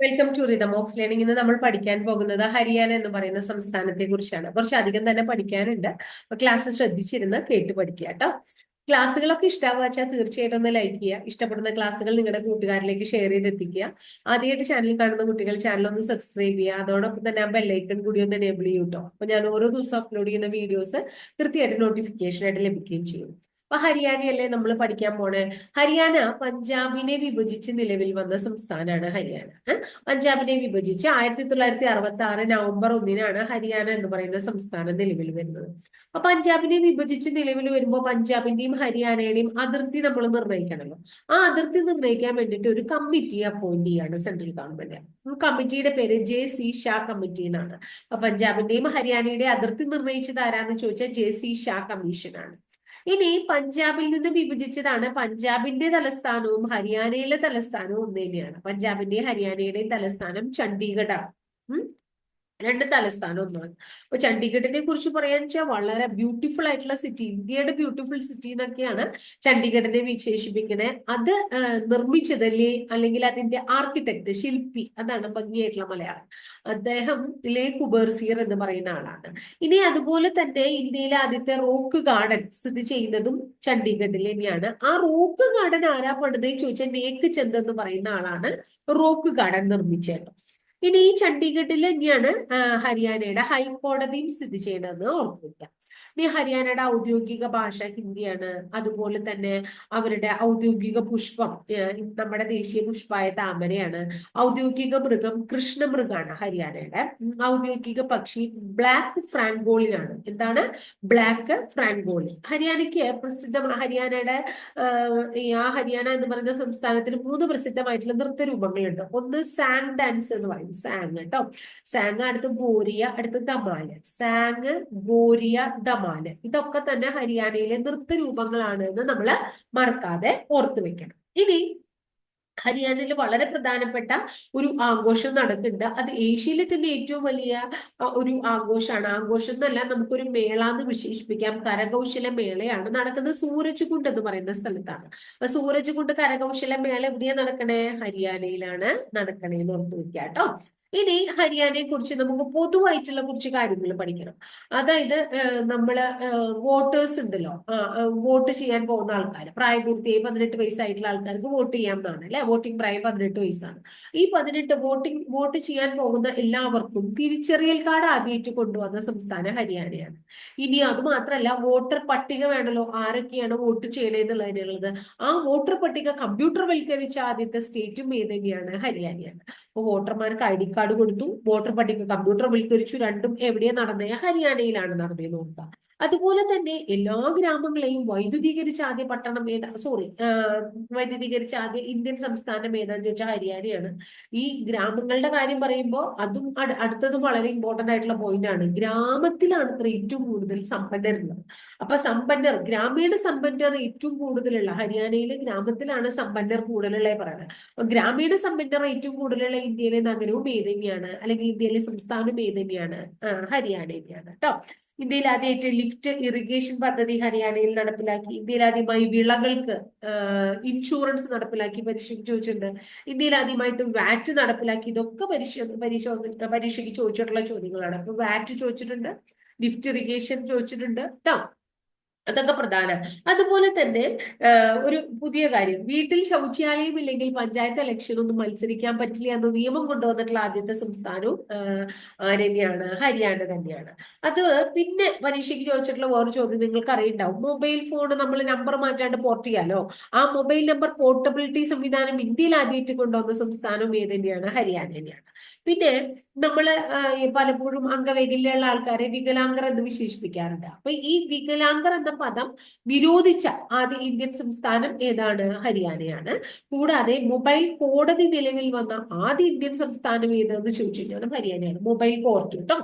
Welcome to rhythm of learning. ഇന്ന് നമ്മൾ പഠിക്കാൻ പോകുന്നത് ഹരിയാന എന്ന് പറയുന്ന സംസ്ഥാനത്തെ കുറിച്ചാണ്. കുറച്ചധികം തന്നെ പഠിക്കാനുണ്ട്. അപ്പൊ ക്ലാസ് ശ്രദ്ധിച്ചിരുന്ന് കേട്ട് പഠിക്കുക കേട്ടോ. ക്ലാസ്സുകളൊക്കെ ഇഷ്ടമാവുക വെച്ചാൽ തീർച്ചയായിട്ടും ഒന്ന് ലൈക്ക് ചെയ്യുക. ഇഷ്ടപ്പെടുന്ന ക്ലാസ്സുകൾ നിങ്ങളുടെ കൂട്ടുകാരിലേക്ക് ഷെയർ ചെയ്തെത്തിക്കുക. ആദ്യമായിട്ട് ചാനൽ കാണുന്ന കുട്ടികൾ ചാനൽ ഒന്ന് സബ്സ്ക്രൈബ് ചെയ്യുക. അതോടൊപ്പം തന്നെ ആ ബെല്ലൈക്കൺ കൂടി ഒന്ന് എനേബിൾ ചെയ്യും കേട്ടോ. അപ്പൊ ഞാൻ ഓരോ ദിവസം അപ്ലോഡ് ചെയ്യുന്ന വീഡിയോസ് കൃത്യമായിട്ട് നോട്ടിഫിക്കേഷൻ ആയിട്ട് ലഭിക്കുകയും ചെയ്യും. അപ്പൊ ഹരിയാനയല്ലേ നമ്മൾ പഠിക്കാൻ പോണേ. ഹരിയാന പഞ്ചാബിനെ വിഭജിച്ച് നിലവിൽ വന്ന സംസ്ഥാനമാണ് ഹരിയാന. പഞ്ചാബിനെ വിഭജിച്ച് 1966 നവംബർ 1-നാണ് ഹരിയാന എന്ന് പറയുന്ന സംസ്ഥാനം നിലവിൽ വരുന്നത്. അപ്പൊ പഞ്ചാബിനെ വിഭജിച്ച് നിലവിൽ വരുമ്പോൾ പഞ്ചാബിന്റെയും ഹരിയാനയുടെയും അതിർത്തി നമ്മൾ നിർണ്ണയിക്കണമല്ലോ. ആ അതിർത്തി നിർണ്ണയിക്കാൻ വേണ്ടിയിട്ട് ഒരു കമ്മിറ്റി അപ്പോയിന്റ് ചെയ്യാണ് സെൻട്രൽ ഗവൺമെന്റ്. കമ്മിറ്റിയുടെ പേര് JC ഷാ കമ്മിറ്റി എന്നാണ്. അപ്പൊ പഞ്ചാബിന്റെയും ഹരിയാനയുടെയും അതിർത്തി നിർണ്ണയിച്ചത് ആരാന്ന് ചോദിച്ചാൽ JC ഷാ കമ്മീഷനാണ്. ഇനി പഞ്ചാബിൽ നിന്ന് വിഭജിച്ചതാണ്. പഞ്ചാബിന്റെ തലസ്ഥാനവും ഹരിയാനയിലെ തലസ്ഥാനവും ഒന്ന് തന്നെയാണ്. പഞ്ചാബിന്റെയും ഹരിയാനയുടെയും തലസ്ഥാനം ചണ്ഡീഗഡാണ്. രണ്ട് തലസ്ഥാനം ഒന്നാണ്. അപ്പൊ ചണ്ഡീഗഡിനെ കുറിച്ച് പറയാന്ന് വെച്ചാൽ വളരെ ബ്യൂട്ടിഫുൾ ആയിട്ടുള്ള സിറ്റി, ഇന്ത്യയുടെ ബ്യൂട്ടിഫുൾ സിറ്റി എന്നൊക്കെയാണ് ചണ്ഡീഗഡിനെ വിശേഷിപ്പിക്കണേ. അത് നിർമ്മിച്ചത് അല്ലെങ്കിൽ അതിന്റെ ആർക്കിടെക്ട്, ശില്പി, അതാണ് ഭംഗിയായിട്ടുള്ള മലയാളം. അദ്ദേഹം ലേ കുബേർസിയർ എന്ന് പറയുന്ന ആളാണ്. ഇനി അതുപോലെ തന്നെ ഇന്ത്യയിലെ ആദ്യത്തെ റോക്ക് ഗാർഡൻ സ്ഥിതി ചെയ്യുന്നതും ചണ്ഡീഗഡിൽ തന്നെയാണ്. ആ റോക്ക് ഗാർഡൻ ആരാ പണിതെന്ന് ചോദിച്ചാൽ നേക്ക് ചന്ദ് എന്ന് പറയുന്ന ആളാണ് റോക്ക് ഗാർഡൻ നിർമ്മിച്ചത്. ഇനി ഈ ചണ്ഡീഗഡിൽ തന്നെയാണ് ഹരിയാനയുടെ ഹൈക്കോടതിയും സ്ഥിതി ചെയ്യുന്നതെന്ന് ഓർമ്മിക്കാം. ഇനി ഹരിയാനയുടെ ഔദ്യോഗിക ഭാഷ ഹിന്ദിയാണ്. അതുപോലെ തന്നെ അവരുടെ ഔദ്യോഗിക പുഷ്പം നമ്മുടെ ദേശീയ പുഷ്പമായ താമരയാണ്. ഔദ്യോഗിക മൃഗം കൃഷ്ണമൃഗാണ് ഹരിയാനയുടെ. ഔദ്യോഗിക പക്ഷി ബ്ലാക്ക് ഫ്രാങ്കോളിനാണ്. എന്താണ് ബ്ലാക്ക് ഫ്രാങ്കോളി? ഹരിയാനയ്ക്ക് ഹരിയാനയുടെ ഹരിയാന എന്ന് പറയുന്ന സംസ്ഥാനത്തിന് 3 പ്രസിദ്ധമായിട്ടുള്ള നൃത്തരൂപങ്ങളുണ്ട്. ഒന്ന് സാങ് ഡാൻസ് എന്ന് പറയും, സാങ് കേട്ടോ. സാങ്, അടുത്ത് ഗോരിയ, അടുത്ത് ദമാല്. സാങ്, ഗോരിയ, ദമാല് ഇതൊക്കെ തന്നെ ഹരിയാനയിലെ നൃത്തരൂപങ്ങളാണ് എന്ന് നമ്മൾ മറക്കാതെ ഓർത്തു വെക്കണം. ഇനി ഹരിയാനയിൽ വളരെ പ്രധാനപ്പെട്ട ഒരു ആഘോഷം നടക്കുന്നുണ്ട്. അത് ഏഷ്യയിലെ തന്നെ ഏറ്റവും വലിയ ഒരു ആഘോഷമാണ്. ആഘോഷം എന്നല്ല, നമുക്കൊരു മേള എന്ന് വിശേഷിപ്പിക്കാം. കരകൗശല മേളയാണ് നടക്കുന്നത്. സൂരജ് കുണ്ട് എന്ന് പറയുന്ന സ്ഥലത്താണ്. അപ്പൊ സൂരജ് കുണ്ട് കരകൗശല മേള എവിടെയാ നടക്കണേ? ഹരിയാനയിലാണ് നടക്കണേന്ന് ഓർത്ത് വെക്കുക കേട്ടോ. ഇനി ഹരിയാനയെ കുറിച്ച് നമുക്ക് പൊതുവായിട്ടുള്ള കുറച്ച് കാര്യങ്ങൾ പഠിക്കണം. അതായത് നമ്മള് വോട്ടേഴ്സ് ഉണ്ടല്ലോ, വോട്ട് ചെയ്യാൻ പോകുന്ന ആൾക്കാർ, പ്രായപൂർത്തിയായി 18 വയസ്സായിട്ടുള്ള ആൾക്കാർക്ക് വോട്ട് ചെയ്യാവുന്നതാണ് അല്ലെ. വോട്ടിംഗ് പ്രായം 18 വയസ്സാണ്. ഈ വോട്ട് ചെയ്യാൻ പോകുന്ന എല്ലാവർക്കും തിരിച്ചറിയൽ കാർഡ് ആദ്യമായിട്ട് കൊണ്ടുവന്ന സംസ്ഥാനം ഹരിയാനയാണ്. ഇനി അത് മാത്രമല്ല, വോട്ടർ പട്ടിക വേണമല്ലോ, ആരൊക്കെയാണ് വോട്ട് ചെയ്യണേന്നുള്ളതിനുള്ളത്. ആ വോട്ടർ പട്ടിക കമ്പ്യൂട്ടർവൽക്കരിച്ച ആദ്യത്തെ സ്റ്റേറ്റും ഏത് തന്നെയാണ്? ഹരിയാനയാണ്. അപ്പൊ വോട്ടർമാർക്ക് ID കാർഡ് കൊടുത്തു, വോട്ടർ പട്ടിക കമ്പ്യൂട്ടർവൽക്കരിച്ചു. രണ്ടും എവിടെയാണ് നടന്നേ? ഹരിയാനയിലാണ് നടന്നതെന്ന് നോക്കുക. അതുപോലെ തന്നെ എല്ലാ ഗ്രാമങ്ങളെയും വൈദ്യുതീകരിച്ച ആദ്യ പട്ടണം ഏതാ? വൈദ്യുതീകരിച്ച ആദ്യ ഇന്ത്യൻ സംസ്ഥാനം ഏതാന്ന് ചോദിച്ചാൽ ഹരിയാനയാണ്. ഈ ഗ്രാമങ്ങളുടെ കാര്യം പറയുമ്പോൾ അതും അടുത്തതും വളരെ ഇമ്പോർട്ടന്റ് ആയിട്ടുള്ള പോയിന്റ് ആണ്. ഗ്രാമത്തിലാണ് ഏറ്റവും കൂടുതൽ സമ്പന്നരുള്ളത്. അപ്പൊ ഗ്രാമീണ സമ്പന്നർ ഏറ്റവും കൂടുതലുള്ള ഹരിയാനയിലെ ഗ്രാമത്തിലാണ് സമ്പന്നർ കൂടുതലുള്ള പറയുന്നത്. അപ്പൊ ഗ്രാമീണ സമ്പന്നർ ഏറ്റവും കൂടുതലുള്ള ഇന്ത്യയിലെ നഗരവും ഏത് തന്നെയാണ്? അല്ലെങ്കിൽ ഇന്ത്യയിലെ സംസ്ഥാനവും ഏത് തന്നെയാണ്? ഹരിയാന തന്നെയാണ് കേട്ടോ. ഇന്ത്യയിൽ ആദ്യമായിട്ട് ലിഫ്റ്റ് ഇറിഗേഷൻ പദ്ധതി ഹരിയാനയിൽ നടപ്പിലാക്കി. ഇന്ത്യയിൽ ആദ്യമായി വിളകൾക്ക് ഇൻഷുറൻസ് നടപ്പിലാക്കി. പരീക്ഷയ്ക്ക് ചോദിച്ചിട്ടുണ്ട്. ഇന്ത്യയിൽ ആദ്യമായിട്ട് വാറ്റ് നടപ്പിലാക്കി. ഇതൊക്കെ പരീക്ഷയ്ക്ക് ചോദിച്ചിട്ടുള്ള ചോദ്യങ്ങളാണ്. അപ്പൊ വാറ്റ് ചോദിച്ചിട്ടുണ്ട്, ലിഫ്റ്റ് ഇറിഗേഷൻ ചോദിച്ചിട്ടുണ്ട് കേട്ടോ. അതൊക്കെ പ്രധാനം. അതുപോലെ തന്നെ ഒരു പുതിയ കാര്യം, വീട്ടിൽ ശൗചാലയം ഇല്ലെങ്കിൽ പഞ്ചായത്ത് ഇലക്ഷൻ ഒന്നും മത്സരിക്കാൻ പറ്റില്ല എന്ന നിയമം കൊണ്ടുവന്നിട്ടുള്ള ആദ്യത്തെ സംസ്ഥാനവും തന്നെയാണ് ഹരിയാന തന്നെയാണ്. അത് പിന്നെ പരീക്ഷയ്ക്ക് ചോദിച്ചിട്ടുള്ള വേറൊരു ചോദ്യം നിങ്ങൾക്ക് അറിയുണ്ടാവും. മൊബൈൽ ഫോൺ നമ്മൾ നമ്പർ മാറ്റാണ്ട് പോർട്ട് ചെയ്യാലോ. ആ മൊബൈൽ നമ്പർ പോർട്ടബിലിറ്റി സംവിധാനം ഇന്ത്യയിൽ ആദ്യമായിട്ട് കൊണ്ടുവന്ന സംസ്ഥാനവും ഏത് തന്നെയാണ്? ഹരിയാന തന്നെയാണ്. പിന്നെ നമ്മള് പലപ്പോഴും അംഗവൈകല്യമുള്ള ആൾക്കാരെ വികലാംഗർ എന്ന് വിശേഷിപ്പിക്കാറുണ്ട്. അപ്പൊ ഈ വികലാംഗർ എന്ന പദം വിരോധിച്ച ആദ്യ ഇന്ത്യൻ സംസ്ഥാനം ഏതാണ്? ഹരിയാനയാണ്. കൂടാതെ മൊബൈൽ കോടതി നിലവിൽ വന്ന ആദ്യ ഇന്ത്യൻ സംസ്ഥാനം ഏതെന്ന് ചോദിച്ചിട്ടാണ് ഹരിയാനയാണ്. മൊബൈൽ കോർട്ട് കേട്ടോ.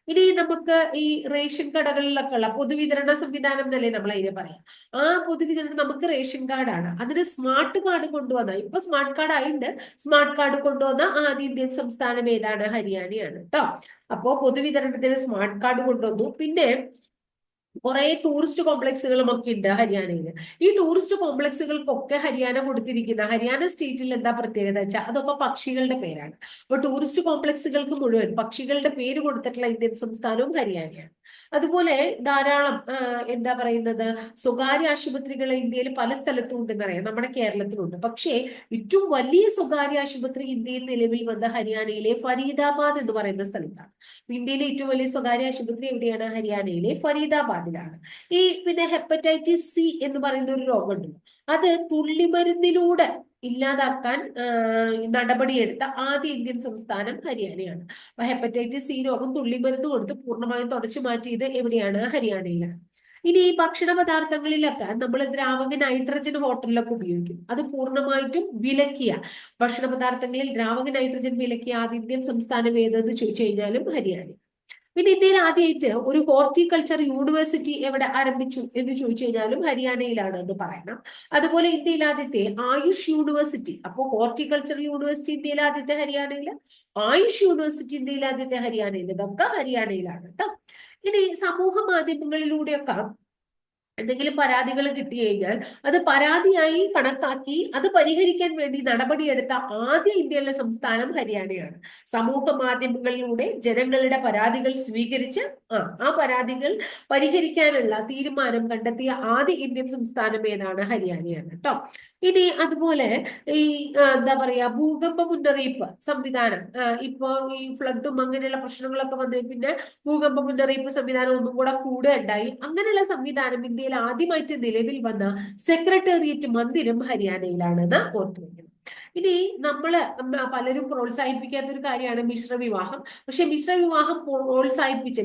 ഇനി നമുക്ക് ഈ റേഷൻ കടകളിലൊക്കെ ഉള്ള പൊതുവിതരണ സംവിധാനം എന്നല്ലേ നമ്മൾ അതിനെ പറയാം. ആ പൊതുവിതരണം നമുക്ക് റേഷൻ കാർഡാണ്. അതിന് സ്മാർട്ട് കാർഡ് കൊണ്ടുവന്ന, ഇപ്പൊ സ്മാർട്ട് കാർഡ് ആയിട്ടുണ്ട്. സ്മാർട്ട് കാർഡ് കൊണ്ടുവന്ന ആദ്യ ഇന്ത്യൻ സംസ്ഥാനം ഏതാണ്? ഹരിയാനയാണ് കേട്ടോ. അപ്പോ പൊതുവിതരണത്തിന് സ്മാർട്ട് കാർഡ് കൊണ്ടുവന്നു. പിന്നെ കുറെ ടൂറിസ്റ്റ് കോംപ്ലക്സുകളും ഒക്കെ ഉണ്ട് ഹരിയാനയിൽ. ഈ ടൂറിസ്റ്റ് കോംപ്ലക്സുകൾക്കൊക്കെ ഹരിയാന കൊടുത്തിരിക്കുന്ന, ഹരിയാന സ്റ്റേറ്റിൽ എന്താ പ്രത്യേകത വെച്ചാൽ അതൊക്കെ പക്ഷികളുടെ പേരാണ്. അപ്പൊ ടൂറിസ്റ്റ് കോംപ്ലക്സുകൾക്ക് മുഴുവൻ പക്ഷികളുടെ പേര് കൊടുത്തിട്ടുള്ള ഇന്ത്യൻ സംസ്ഥാനവും ഹരിയാനയാണ്. അതുപോലെ ധാരാളം എന്താ പറയുന്നത്, സ്വകാര്യ ആശുപത്രികൾ ഇന്ത്യയിൽ പല സ്ഥലത്തും ഉണ്ടെന്നറിയാം, നമ്മുടെ കേരളത്തിലുണ്ട്. പക്ഷേ ഏറ്റവും വലിയ സ്വകാര്യ ആശുപത്രി ഇന്ത്യയിൽ നിലവിൽ വന്ന ഹരിയാനയിലെ ഫരീദാബാദ് എന്ന് പറയുന്ന സ്ഥലത്താണ്. ഇന്ത്യയിലെ ഏറ്റവും വലിയ സ്വകാര്യ ആശുപത്രി എവിടെയാണ്? ഹരിയാനയിലെ ഫരീദാബാദിലാണ്. പിന്നെ ഹെപ്പറ്റൈറ്റിസ് സി എന്ന് പറയുന്ന ഒരു രോഗമുണ്ട്. അത് തുള്ളിമരുന്നിലൂടെ ഇല്ലാതാക്കാൻ നടപടിയെടുത്ത ആദ്യ ഇന്ത്യൻ സംസ്ഥാനം ഹരിയാനയാണ്. അപ്പൊ ഹെപ്പറ്റൈറ്റിസ് സി രോഗം തുള്ളിമരുന്ന് കൊടുത്ത് പൂർണ്ണമായും തുടച്ചു മാറ്റിയത് എവിടെയാണ്? ഹരിയാനയിലാണ്. ഇനി ഈ ഭക്ഷണ പദാർത്ഥങ്ങളിലൊക്കെ നമ്മൾ ദ്രാവക നൈട്രജൻ ഹോട്ടലിലൊക്കെ ഉപയോഗിക്കും. അത് പൂർണ്ണമായിട്ടും വിലക്കിയ ഭക്ഷണ പദാർത്ഥങ്ങളിൽ ദ്രാവക നൈട്രജൻ വിലക്കിയ ആദ്യ ഇന്ത്യൻ സംസ്ഥാനം ഏതെന്ന് ചോദിച്ചു കഴിഞ്ഞാലും ഹരിയാന. പിന്നെ ഇന്ത്യയിൽ ആദ്യമായിട്ട് ഒരു ഹോർട്ടിക്കൾച്ചർ യൂണിവേഴ്സിറ്റി എവിടെ ആരംഭിച്ചു എന്ന് ചോദിച്ചു കഴിഞ്ഞാലും ഹരിയാനയിലാണ് എന്ന് പറയണം. അതുപോലെ ഇന്ത്യയിൽ ആദ്യത്തെ ആയുഷ് യൂണിവേഴ്സിറ്റി, അപ്പോൾ ഹോർട്ടിക്കൾച്ചർ യൂണിവേഴ്സിറ്റി ഇന്ത്യയിൽ ആദ്യത്തെ ഹരിയാനയില്, ആയുഷ് യൂണിവേഴ്സിറ്റി ഇന്ത്യയിൽ ആദ്യത്തെ ഹരിയാനയിൽ, ഇതൊക്കെ ഹരിയാനയിലാണ് കേട്ടോ. ഇനി സമൂഹ മാധ്യമങ്ങളിലൂടെയൊക്കെ എന്തെങ്കിലും പരാതികൾ കിട്ടി കഴിഞ്ഞാൽ അത് പരാതിയായി കണക്കാക്കി അത് പരിഹരിക്കാൻ വേണ്ടി നടപടിയെടുത്ത ആദ്യ ഇന്ത്യയിലെ സംസ്ഥാനം ഹരിയാനയാണ്. സമൂഹ മാധ്യമങ്ങളിലൂടെ ജനങ്ങളുടെ പരാതികൾ സ്വീകരിച്ച് ആ പരാതികൾ പരിഹരിക്കാനുള്ള തീരുമാനം കണ്ടെത്തിയ ആദ്യ ഇന്ത്യൻ സംസ്ഥാനം ഏതാണ്? ഹരിയാനയാണ് കേട്ടോ. ഇനി അതുപോലെ ഈ എന്താ പറയാ, ഭൂകമ്പ മുന്നറിയിപ്പ് സംവിധാനം, ഇപ്പോ ഈ ഫ്ലഡും അങ്ങനെയുള്ള പ്രശ്നങ്ങളൊക്കെ വന്നതിൽ പിന്നെ ഭൂകമ്പ മുന്നറിയിപ്പ് സംവിധാനം ഒന്നും കൂടെ ഉണ്ടായി. അങ്ങനെയുള്ള സംവിധാനം ഇന്ത്യയിൽ ആദ്യമായിട്ട് നിലവിൽ വന്ന സെക്രട്ടേറിയറ്റ് മന്ദിരം ഹരിയാനയിലാണെന്ന് ഓർത്തുവെക്കണം. ഇനി നമ്മള് പലരും പ്രോത്സാഹിപ്പിക്കാത്ത ഒരു കാര്യമാണ് മിശ്ര വിവാഹം. പക്ഷെ മിശ്ര വിവാഹം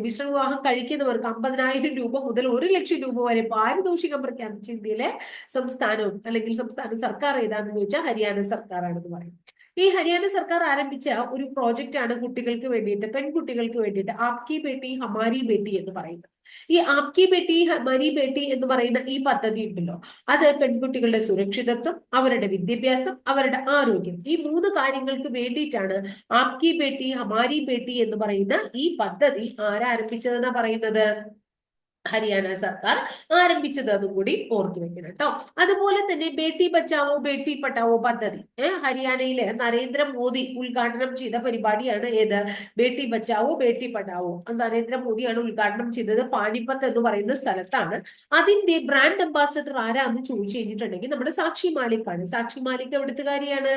മിശ്ര വിവാഹം കഴിക്കുന്നവർക്ക് 50,000 രൂപ മുതൽ 1,00,000 രൂപ വരെ പാരിതോഷികം പ്രഖ്യാപിച്ച ഇന്ത്യയിലെ സംസ്ഥാനവും അല്ലെങ്കിൽ സംസ്ഥാന സർക്കാർ ഏതാണെന്ന് ചോദിച്ചാൽ ഹരിയാന സർക്കാരാണെന്ന് പറയും. ഈ ഹരിയാന സർക്കാർ ആരംഭിച്ച ഒരു പ്രോജക്റ്റ് ആണ് കുട്ടികൾക്ക് വേണ്ടിയിട്ട്, പെൺകുട്ടികൾക്ക് വേണ്ടിയിട്ട് ആപ്കി ബേട്ടി ഹമാരി ബേട്ടി എന്ന് പറയുന്നത്. ഈ ആപ്കി ബേട്ടി ഹമാരി ബേട്ടി എന്ന് പറയുന്ന ഈ പദ്ധതി ഉണ്ടല്ലോ, അത് പെൺകുട്ടികളുടെ സുരക്ഷിതത്വം, അവരുടെ വിദ്യാഭ്യാസം, അവരുടെ ആരോഗ്യം, ഈ 3 കാര്യങ്ങൾക്ക് വേണ്ടിയിട്ടാണ് ആപ്കി ബേട്ടി ഹമാരി ബേട്ടി എന്ന് പറയുന്ന ഈ പദ്ധതി ആരാരംഭിച്ചതെന്നാ പറയുന്നത്? ഹരിയാന സർക്കാർ ആരംഭിച്ചത്. അതും കൂടി ഓർത്തു വെക്കണം കേട്ടോ. അതുപോലെ തന്നെ ബേട്ടി ബച്ചാവോ ബേട്ടി പഠാവോ പദ്ധതി ഹരിയാനയിലെ നരേന്ദ്രമോദി ഉദ്ഘാടനം ചെയ്ത പരിപാടിയാണ് ഏത്? ബേട്ടി ബച്ചാവോ ബേട്ടി പഠാവോ. നരേന്ദ്രമോദിയാണ് ഉദ്ഘാടനം ചെയ്തത്. പാനിപ്പത്ത് എന്ന് പറയുന്ന സ്ഥലത്താണ്. അതിന്റെ ബ്രാൻഡ് അംബാസഡർ ആരാന്ന് ചോദിച്ചു കഴിഞ്ഞിട്ടുണ്ടെങ്കിൽ നമ്മുടെ സാക്ഷി മാലിക് ആണ്. സാക്ഷി മാലിക് എവിടുത്തുകാരിയാണ്?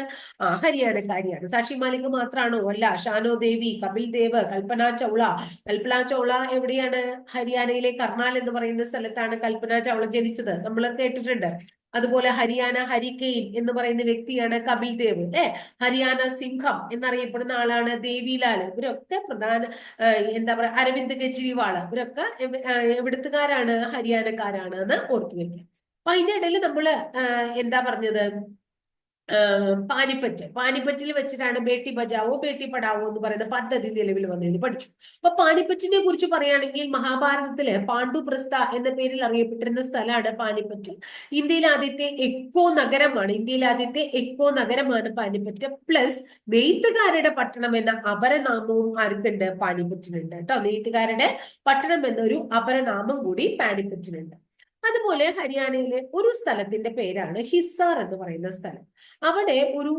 ഹരിയാനക്കാരിയാണ്. സാക്ഷി മാലിക് മാത്രമാണോ? അല്ല. ഷാനോ ദേവി, കപിൽ ദേവ്, കൽപ്പന ചൗള. കൽപ്പന ചൗള എവിടെയാണ്? ഹരിയാനയിലെ കർണാൽ എന്ന് പറയുന്ന സ്ഥലത്താണ് കൽപ്പന ചൗള ജനിച്ചത്, നമ്മൾ കേട്ടിട്ടുണ്ട്. അതുപോലെ ഹരിയാന ഹരിക്കെയിൻ എന്ന് പറയുന്ന വ്യക്തിയാണ് കപിൽ ദേവ്. ഹരിയാന സിംഹം എന്നറിയപ്പെടുന്ന ആളാണ് ദേവിലാൽ. ഇവരൊക്കെ പ്രധാന എന്താ പറയാ, അരവിന്ദ് കെജ്രിവാൾ, ഇവരൊക്കെ എവിടുത്തുകാരാണ്? ഹരിയാനക്കാരാണ് എന്ന് ഓർത്തു വെക്കുക. അപ്പൊ അതിന്റെ ഇടയിൽ നമ്മള് എന്താ പറഞ്ഞത്? പാനിപ്പറ്റിൽ വെച്ചിട്ടാണ് ബേട്ടി ബചാവോ ബേട്ടി പഠാവോ എന്ന് പറയുന്ന പദ്ധതി നിലവിൽ വന്നതെന്ന് പഠിച്ചു. അപ്പൊ പാനിപ്പറ്റിനെ കുറിച്ച് പറയുകയാണെങ്കിൽ മഹാഭാരതത്തില് പാണ്ഡുപ്രസ്ഥ എന്ന പേരിൽ അറിയപ്പെട്ടിരുന്ന സ്ഥലമാണ് പാനിപ്പറ്റ്. ഇന്ത്യയിലെ ആദ്യത്തെ എക്കോ നഗരമാണ് പാനിപ്പറ്റ്. പ്ലസ് നെയ്ത്തുകാരുടെ പട്ടണം എന്ന അപരനാമവും ആർക്കുണ്ട്? പാനിപ്പറ്റിനുണ്ട് കേട്ടോ. നെയ്ത്തുകാരുടെ പട്ടണം എന്നൊരു അപരനാമം കൂടി പാനിപ്പറ്റിനുണ്ട്. അതുപോലെ ഹരിയാനയിലെ ഒരു സ്ഥലത്തിന്റെ പേരാണ് ഹിസാർ എന്ന് പറയുന്ന സ്ഥലം. അവിടെ ഒരു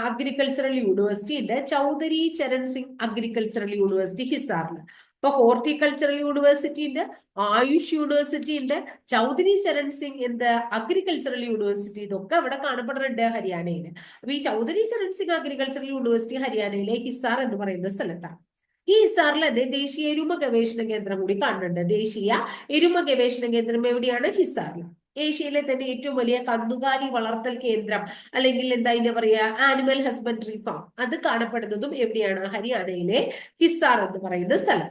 അഗ്രികൾച്ചറൽ യൂണിവേഴ്സിറ്റി ഉണ്ട്, ചൗധരി ചരൺ സിംഗ് അഗ്രികൾച്ചറൽ യൂണിവേഴ്സിറ്റി ഹിസാറിൽ. ഇപ്പൊ ഹോർട്ടിക്കൾച്ചറൽ യൂണിവേഴ്സിറ്റി ഉണ്ട്, ആയുഷ് യൂണിവേഴ്സിറ്റി ഉണ്ട്, ചൗധരി ചരൺ സിംഗ് അഗ്രികൾച്ചറൽ യൂണിവേഴ്സിറ്റി, ഇതൊക്കെ അവിടെ കാണപ്പെടുന്നുണ്ട് ഹരിയാനയിൽ. അപ്പൊ ഈ ചൗധരി ചരൺ സിംഗ് അഗ്രികൾച്ചറൽ യൂണിവേഴ്സിറ്റി ഹരിയാനയിലെ ഹിസാർ എന്ന് പറയുന്ന സ്ഥലത്താണ്. ഈ ഹിസാറിൽ തന്നെ ദേശീയ എരുമ ഗവേഷണ കേന്ദ്രം കൂടി കാണുന്നുണ്ട്. ദേശീയ എരുമ ഗവേഷണ കേന്ദ്രം എവിടെയാണ്? ഹിസാറിൽ. ഏഷ്യയിലെ തന്നെ ഏറ്റവും വലിയ കന്നുകാലി വളർത്തൽ കേന്ദ്രം, അല്ലെങ്കിൽ എന്താ ഇതിനെ പറയാ, ആനിമൽ ഹസ്ബൻഡറി ഫാം, അത് കാണപ്പെടുന്നതും എവിടെയാണ്? ഹരിയാനയിലെ ഹിസാർ എന്ന് പറയുന്ന സ്ഥലം.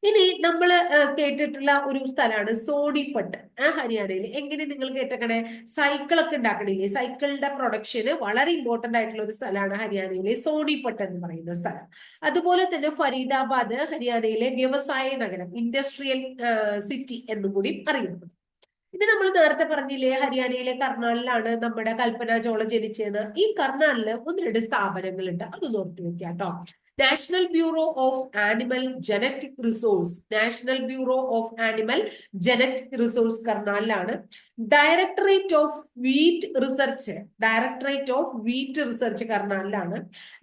ഇനി നമ്മൾ കേട്ടിട്ടുള്ള ഒരു സ്ഥലമാണ് സോണിപ്പട്ട് ഹരിയാനയിൽ. എങ്ങനെ നിങ്ങൾ കേട്ടേക്കണേ? സൈക്കിളൊക്കെ ഉണ്ടാക്കണില്ലേ, സൈക്കിളിന്റെ പ്രൊഡക്ഷന് വളരെ ഇമ്പോർട്ടന്റ് ആയിട്ടുള്ള ഒരു സ്ഥലമാണ് ഹരിയാനയിലെ സോണിപ്പട്ട് എന്ന് പറയുന്ന സ്ഥലം. അതുപോലെ തന്നെ ഫരീദാബാദ് ഹരിയാനയിലെ വ്യവസായ നഗരം, ഇൻഡസ്ട്രിയൽ സിറ്റി എന്നും കൂടി അറിയപ്പെടുന്നു. പിന്നെ നമ്മൾ നേരത്തെ പറഞ്ഞില്ലേ, ഹരിയാനയിലെ കർണാലിലാണ് നമ്മുടെ കൽപ്പന ചൗള ജനിച്ചത്. ഈ കർണാലില് 1-2 സ്ഥാപനങ്ങളുണ്ട്, അത് ഓർത്തു വെക്കാം കേട്ടോ. National bureau of animal genetic resource, national bureau of animal genetic resource കർണാലിലാണ്. Directorate of wheat research, directorate of wheat research കർണാലിലാണ്.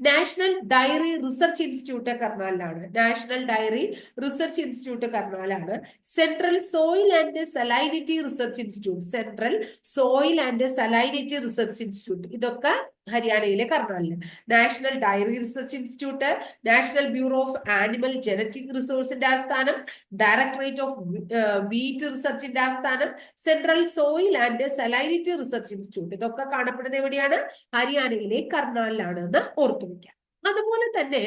നാഷണൽ ഡയറി റിസർച്ച് ഇൻസ്റ്റിറ്റ്യൂട്ട് കർണാലിലാണ്, നാഷണൽ ഡയറി റിസർച്ച് ഇൻസ്റ്റിറ്റ്യൂട്ട് കർണാലാണ്. Central soil and salinity research institute, central soil and salinity research institute, ഇതൊക്കെ ഹരിയാനയിലെ കർണാലില്. National dairy research institute, national bureau of animal genetic റിസോഴ്സിന്റെ ആസ്ഥാനം, directorate of wheat റിസർച്ചിന്റെ ആസ്ഥാനം, central soil and salinity research institute, ഇതൊക്കെ കാണപ്പെടുന്നത് എവിടെയാണ്? ഹരിയാനയിലെ കർണാലിലാണ് എന്ന് ഓർത്തു വയ്ക്കാം. അതുപോലെ തന്നെ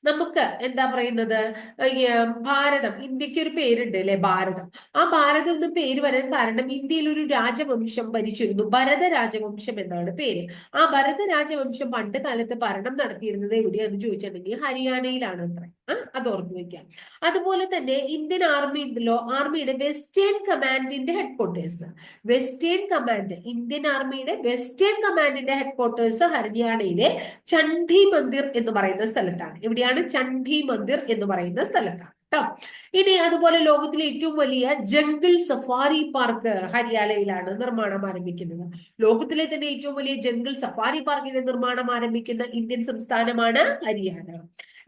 നമുക്ക് എന്താ പറയുന്നത്, ഭാരതം, ഇന്ത്യക്ക് ഒരു പേരുണ്ട് അല്ലെ, ഭാരതം. ആ ഭാരതം എന്ന് പേര് വരാൻ കാരണം ഇന്ത്യയിൽ ഒരു രാജവംശം ഭരിച്ചിരുന്നു, ഭരത രാജവംശം എന്നാണ് പേര്. ആ ഭരത രാജവംശം പണ്ട് കാലത്ത് ഭരണം നടത്തിയിരുന്നത് എവിടെയാന്ന് ചോദിച്ചിട്ടുണ്ടെങ്കിൽ ഹരിയാനയിലാണ് അത്ര. അത് ഓർമ്മ വെക്കാം. അതുപോലെ തന്നെ ഇന്ത്യൻ ആർമി ഉണ്ടല്ലോ, ആർമിയുടെ വെസ്റ്റേൺ കമാൻഡിന്റെ ഹെഡ്ക്വാർട്ടേഴ്സ്, വെസ്റ്റേൺ കമാൻഡ്, ഇന്ത്യൻ ആർമിയുടെ വെസ്റ്റേൺ കമാൻഡിന്റെ ഹെഡ്ക്വാർട്ടേഴ്സ് ഹരിയാനയിലെ ചണ്ഡി മന്ദിർ എന്ന് പറയുന്ന സ്ഥലത്താണ്. എവിടെയാണ്? ചണ്ഡി മന്ദിർ എന്ന് പറയുന്ന സ്ഥലത്താണ് കേട്ടോ. ഇനി അതുപോലെ ലോകത്തിലെ ഏറ്റവും വലിയ ജംഗിൾ സഫാരി പാർക്ക് ഹരിയാനയിലാണ് നിർമ്മാണം ആരംഭിക്കുന്നത്. ലോകത്തിലെ തന്നെ ഏറ്റവും വലിയ ജംഗിൾ സഫാരി പാർക്കിന്റെ നിർമ്മാണം ആരംഭിക്കുന്ന ഇന്ത്യൻ സംസ്ഥാനമാണ് ഹരിയാന.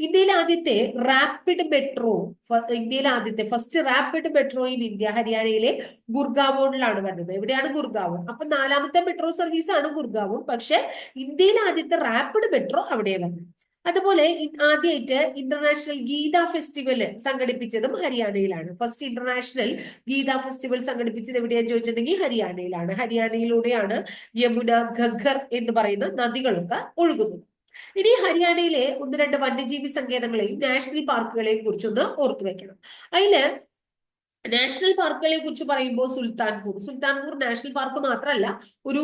ഇന്ത്യയിലെ ആദ്യത്തെ റാപ്പിഡ് മെട്രോ, ഇന്ത്യയിലെ ആദ്യത്തെ first rapid metro in India ഹരിയാനയിലെ ഗുർഗാവോണിലാണ് വരുന്നത്. എവിടെയാണ്? ഗുർഗാവോൺ. അപ്പൊ 4ാമത്തെ മെട്രോ സർവീസ് ആണ് ഗുർഗാവോൺ, പക്ഷെ ഇന്ത്യയിലെ ആദ്യത്തെ റാപ്പിഡ് മെട്രോ അവിടെയാണ് വരുന്നത്. അതുപോലെ ആദ്യമായിട്ട് ഇന്റർനാഷണൽ ഗീത ഫെസ്റ്റിവൽ സംഘടിപ്പിച്ചതും ഹരിയാനയിലാണ്. ഫസ്റ്റ് ഇന്റർനാഷണൽ ഗീത ഫെസ്റ്റിവൽ സംഘടിപ്പിച്ചത് എവിടെയാന്ന് ചോദിച്ചിട്ടുണ്ടെങ്കിൽ ഹരിയാനയിലാണ്. ഹരിയാനയിലൂടെയാണ് യമുന, ഘഗ്ഗർ എന്ന് പറയുന്ന നദികളൊക്കെ ഒഴുകുന്നത്. ഇനി ഹരിയാനയിലെ 1-2 വന്യജീവി സങ്കേതങ്ങളെയും നാഷണൽ പാർക്കുകളെയും കുറിച്ചൊന്ന് ഓർത്തു വെക്കണം. അതില് നാഷണൽ പാർക്കുകളെ കുറിച്ച് പറയുമ്പോൾ സുൽത്താൻപൂർ നാഷണൽ പാർക്ക് മാത്രമല്ല, ഒരു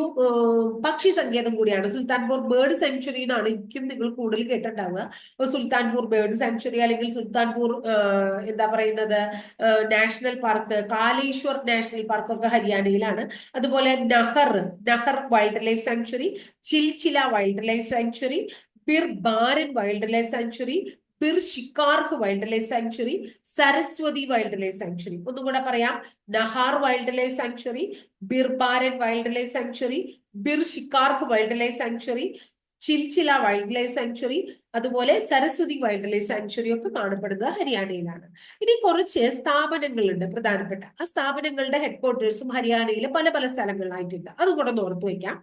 പക്ഷി സങ്കേതം കൂടിയാണ്. സുൽത്താൻപൂർ ബേർഡ് സെഞ്ചുറി എന്നാണ് എനിക്കും നിങ്ങൾ കൂടുതൽ കേട്ടിട്ടുണ്ടാവുക. സുൽത്താൻപൂർ ബേർഡ് സെഞ്ചുറി അല്ലെങ്കിൽ സുൽത്താൻപൂർ എന്താ പറയുന്നത് national park, Kaleshwar national park ഒക്കെ ഹരിയാനയിലാണ്. അതുപോലെ Nahar wildlife sanctuary, Chilchila wildlife sanctuary, Pir Baran wildlife sanctuary, Pir Shikarh wildlife sanctuary, Saraswati wildlife sanctuary. ഒന്നുകൂടെ പറയാം: Nahar wildlife sanctuary, Bir Baran wildlife sanctuary, Bir Shikarh wildlife sanctuary, Chilchila wildlife sanctuary, അതുപോലെ Saraswati wildlife sanctuary ഒക്കെ കാണപ്പെടുന്നത് ഹരിയാനയിലാണ്. ഇനി കുറച്ച് സ്ഥാപനങ്ങളുണ്ട് പ്രധാനപ്പെട്ട. ആ സ്ഥാപനങ്ങളുടെ ഹെഡ്ക്വാർട്ടേഴ്സും ഹരിയാനയിലെ പല പല സ്ഥലങ്ങളിലായിട്ടുണ്ട്. അതുകൂടെ ഒന്ന് ഓർത്തു വയ്ക്കാം.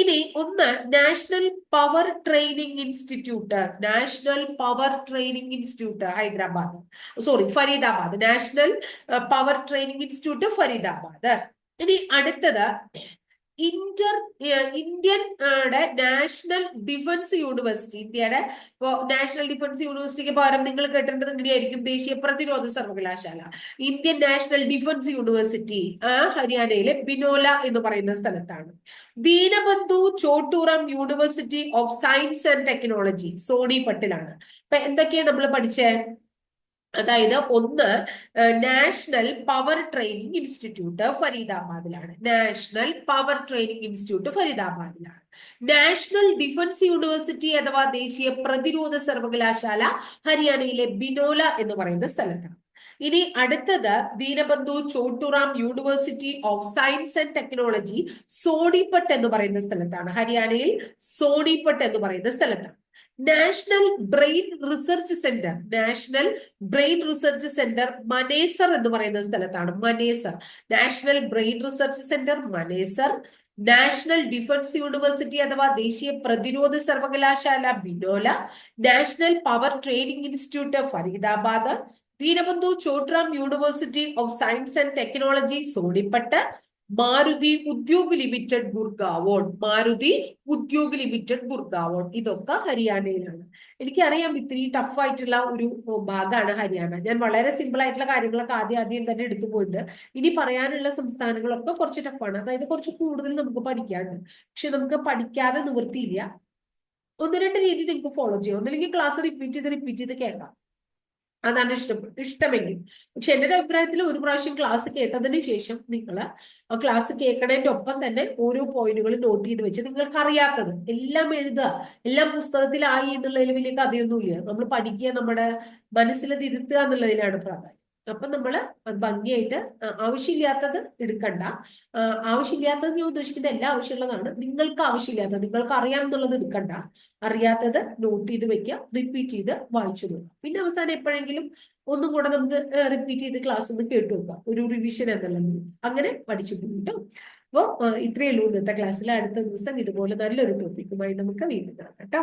ഇനി ഒന്ന് national power training institute, national power training institute Faridabad, national power training institute Faridabad. ഇനി അടുത്തത് ഇന്ത്യൻ നാഷണൽ ഡിഫൻസ് യൂണിവേഴ്സിറ്റി. ഇന്ത്യയുടെ നാഷണൽ ഡിഫൻസ് യൂണിവേഴ്സിറ്റിക്ക് പകരം നിങ്ങൾ കേട്ടിട്ടുള്ളത് ഇങ്ങനെയായിരിക്കും: ദേശീയ പ്രതിരോധ സർവകലാശാല. ഇന്ത്യൻ നാഷണൽ ഡിഫൻസ് യൂണിവേഴ്സിറ്റി ഹരിയാനയിലെ ബിനോല എന്ന് പറയുന്ന സ്ഥലത്താണ്. Deenbandhu Chhoturam university of science and technology സോണിപട്ടിലാണ്. അപ്പൊ എന്തൊക്കെയാ നമ്മൾ പഠിച്ചേ? അതായത് ഒന്ന്, നാഷണൽ പവർ ട്രെയിനിങ് ഇൻസ്റ്റിറ്റ്യൂട്ട് ഫരീദാബാദിലാണ്, നാഷണൽ പവർ ട്രെയിനിങ് ഇൻസ്റ്റിറ്റ്യൂട്ട് ഫരീദാബാദിലാണ്. നാഷണൽ ഡിഫൻസ് യൂണിവേഴ്സിറ്റി അഥവാ ദേശീയ പ്രതിരോധ സർവകലാശാല ഹരിയാനയിലെ ബിനോല എന്ന് പറയുന്ന സ്ഥലത്താണ്. ഇനി അടുത്തത് Deenbandhu Chhoturam university of science and technology Sonipat എന്ന് പറയുന്ന സ്ഥലത്താണ്. ഹരിയാനയിൽ സോണിപട്ട് എന്ന് പറയുന്ന സ്ഥലത്താണ്. National brain research centre, national brain research centre Manesar എന്ന് പറയുന്ന സ്ഥലത്താണ്. Manesar, national brain research centre Manesar. National defence university അഥവാ ദേശീയ പ്രതിരോധ സർവകലാശാല Binola, national power training institute Faridabad, Deenbandhu Chhotram university of science and technology Sonipat, Maruti Udyog limited Gurgaon, Maruti Udyog limited Gurgaon. ഇതൊക്കെ ഹരിയാനയിലാണ്. എനിക്കറിയാം ഇത്തിരി ടഫ് ആയിട്ടുള്ള ഒരു ഭാഗമാണ് ഹരിയാന. ഞാൻ വളരെ സിമ്പിൾ ആയിട്ടുള്ള കാര്യങ്ങളൊക്കെ ആദ്യം തന്നെ എടുത്തു പോയിട്ടുണ്ട്. ഇനി പറയാനുള്ള സംസ്ഥാനങ്ങളൊക്കെ കുറച്ച് ടഫാണ്. അതായത് കുറച്ച് കൂടുതൽ നമുക്ക് പഠിക്കാനുണ്ട്. പക്ഷെ നമുക്ക് പഠിക്കാതെ നിവൃത്തിയില്ല. 1-2 രീതി നിങ്ങൾക്ക് ഫോളോ ചെയ്യാം. ഒന്നില്ലെങ്കിൽ ക്ലാസ് റിപ്പീറ്റ് ചെയ്ത് കേൾക്കാം. അതാണ് ഇഷ്ടമെങ്കിൽ. പക്ഷെ എൻ്റെ ഒരു അഭിപ്രായത്തിൽ ഒരു പ്രാവശ്യം ക്ലാസ് കേട്ടതിന് ശേഷം നിങ്ങൾ ആ ക്ലാസ് കേൾക്കണതിന്റെ ഒപ്പം തന്നെ ഓരോ പോയിന്റുകൾ നോട്ട് ചെയ്ത് വെച്ച് നിങ്ങൾക്ക് അറിയാത്തത് എല്ലാം എഴുതുക. എല്ലാം പുസ്തകത്തിലായി എന്നുള്ളതിൽ വലിയ കഥയൊന്നുമില്ല. നമ്മൾ പഠിക്കുക, നമ്മുടെ മനസ്സിൽ അത് ഇരുത്തുക എന്നുള്ളതിലാണ് പ്രാധാന്യം. അപ്പൊ നമ്മള് അത് ഭംഗിയായിട്ട് ആവശ്യമില്ലാത്തത് എടുക്കണ്ട. ആവശ്യമില്ലാത്തത് ഞാൻ ഉദ്ദേശിക്കുന്നത് എല്ലാം ആവശ്യമുള്ളതാണ്. നിങ്ങൾക്ക് ആവശ്യമില്ലാത്തത്, നിങ്ങൾക്ക് അറിയാം എന്നുള്ളത് എടുക്കണ്ട. അറിയാത്തത് നോട്ട് ചെയ്ത് വെക്കുക, റിപ്പീറ്റ് ചെയ്ത് വായിച്ചു നോക്കുക. പിന്നെ അവസാനം എപ്പോഴെങ്കിലും ഒന്നും കൂടെ നമുക്ക് റിപ്പീറ്റ് ചെയ്ത് ക്ലാസ് ഒന്ന് കേട്ടു നോക്കുക, ഒരു റിവിഷൻ എന്നുള്ളത്. അങ്ങനെ പഠിച്ചു പോകും കേട്ടോ. അപ്പോൾ ഇത്രയേ ഉള്ളൂ ഇന്നത്തെ ക്ലാസ്സിൽ. അടുത്ത ദിവസം ഇതുപോലെ നല്ലൊരു ടോപ്പിക്കുമായി നമുക്ക് വീണ്ടും കാണാം കേട്ടോ.